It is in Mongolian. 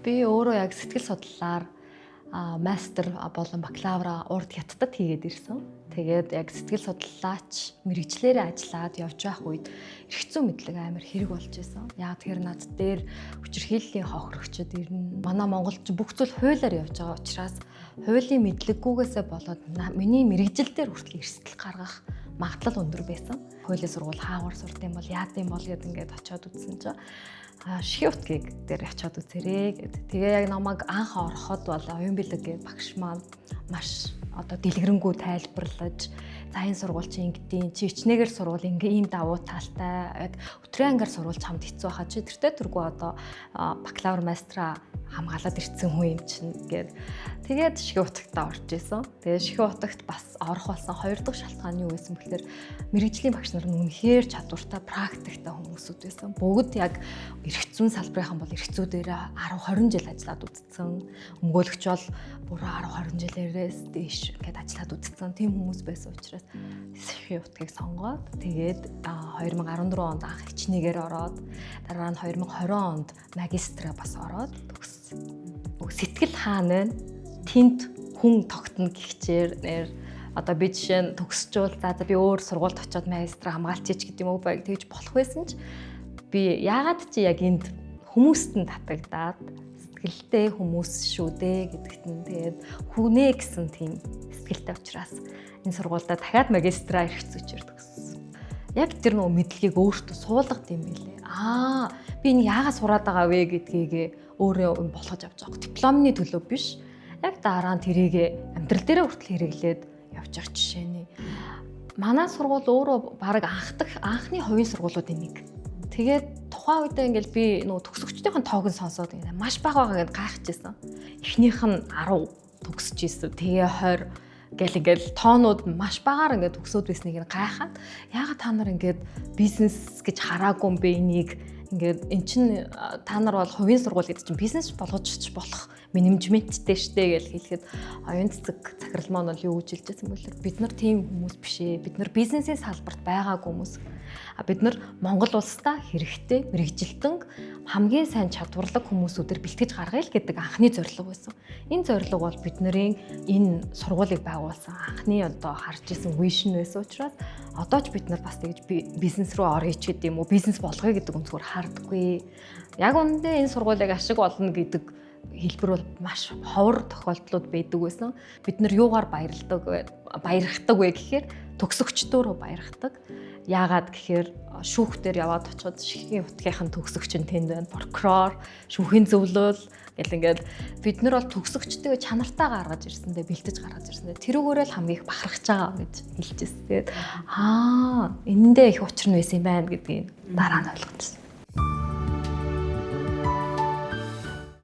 Би өөрөө яг сэтгэл судлалаар мастер болон бакалавра урд хятадд хийгээд ирсэн. Тэгээд яг сэтгэл судлалаач мэрэгчлэрээ ажиллаад явж байх үед эрх зүйн мэдлэг амар хэрэг болж исэн. Яг тэр над дээр хүчирхийллийн хохирогчд ирнэ. Манай монголч бүх зүйл хуулиар явж байгаа учраас хуулийн мэдлэггүйгээсээ болоод миний мэрэгжил дээр хүртэл эрсдэл гаргах магадлал өндөр байсан. Хуулийн сургууль хаагур сурд юм бол яад юм бол гэд ингээд очиод үзсэн чинь шиутгийг дээр очиод үзээрэй гэд. Тэгээ яг намайг анх ороход бол оюун бэлэг гэж багш маань маш одоо дэлгэрэнгүй тайлбарлаж за энэ сургууль чи ингэдэйн чи ичнээгээр сурвал ийм давуу талтай яг өтрийн ангаар сурвал чамд хэцүү хаа чи тэртээ тэргүй одоо бакалавр мастера хамгаалаад ирсэн хүн юм чинь гэд. Тэгээд Шихэн утагтаа орж исэн. Тэгээд Шихэн утагт бас орох болсон хоёр дахь шалтгаан нь юу байсан бэхээр мэрэгжлийн багш нар нь үнэхээр чадвартай практиктай хүмүүсүүд байсан. Бүгд яг эрх зүйн салбарын бол эрх зүй дээр 10-20 жил ажиллаад үзсэн. Өмгөөлөгч бол бүр 10-20 жилээрээс дээш ингээд ажиллаад үзсэн. Тийм хүмүүс байсан учраас Шихэн утгийг сонгоод тэгээд 2014 онд анх хичнээнээр ороод дараа нь 2020 онд магистраа бас ороод төгссөн. Сэтгэл хаана вэ? Тэнд хүн тогтно гихчээр одоо би жишээ нь төгсчүүл за би өөр сургуульд очиод магистр хамгаалчих гэдэг юм уу байг тэгж болох байсан ч би яагаад чи яг энд хүмүүст нь татагдаад сэтгэлтэй хүмүүс шүү дээ гэдэгт нь тэгээд хүнээ гэсэн тийм сэтгэлтэй учраас энэ сургуультай дахиад магистраа эрх зүйчээр төгссөн. Яг тэр нөө мэдлэгийг өөртөө суулгад юм билээ. Би энэ яагаад сураад байгаа вэ гэдгийг өөрөө болгож авч байгаа. Дипломны төлөө биш. Яг дараа нь тэрийг амьдрал дээрээ хүртэл хэрэглээд явж байгаа жишээний. Манай сургууль өөрөө баг анхны хувийн сургуулиудын нэг. Тэгээд тухайн үедээ ингээл би нөгөө төгсөгчдийн тоог нь сонсоод ингээд маш бага байгааг гайхажсэн. Эхнийх нь 10 төгсөж исэн. Тэгээ 20 гэл ингээл тоонууд маш багаар ингээд төгсөөд байсныг гайхаад яагаад та нар ингээд бизнес гэж хараагүй юм бэ энийг ингээд эн чин та нар бол хувийн сургууль гэдэг чинь бизнес болгож болох менежменттэй штэ гэж хэлэхэд оюун цэцэг захирал маань бол юу гэж хэлж байсан бэлээ. Бид нар тийм хүмүүс биш ээ. Бид нар бизнесийн салбарт байгаагүй хүмүүс. Бид нар Монгол улстай хэрэгтэй мэрэгжилтэн хамгийн сайн чадварлаг хүмүүсүүдээр бэлтгэж гаргая л гэдэг анхны зорилго байсан. Энэ зорилго бол бидний энэ сургуулийг байгуулсан анхны одоо харж исэн вижн байсан учраас одоо ч бид нар бас тэгж бизнес руу оръё ч гэдэг юм уу бизнес болгоё гэдэг өнцгөр хардаггүй. Яг үндэ энэ сургуулийг ашиг олно гэдэг хэлбэр бол маш ховор тохиолдлууд байдаг байсан. Бид нар юугаар баярхдаг вэ гэхээр төгсөгчдөө баярхдаг. Яагаад гэхээр шүүхтэр яваад очиод Шихэн утгийнхан төгсөгч нь тэнд байна. Прокурор, шүүхийн зөвлөл гэл ингээд бид нар бол төгсөгчдөө чанартай гаргаж ирсэндээ бэлдэж гаргаж ирсэндээ тэрүүгээрээ л хамгийн их бахархаж байгаа гэж хэлж ирсэн. Тэгээд энэндээ их учир нь байсан юм байна гэдгийг дараа нь ойлгочихсон.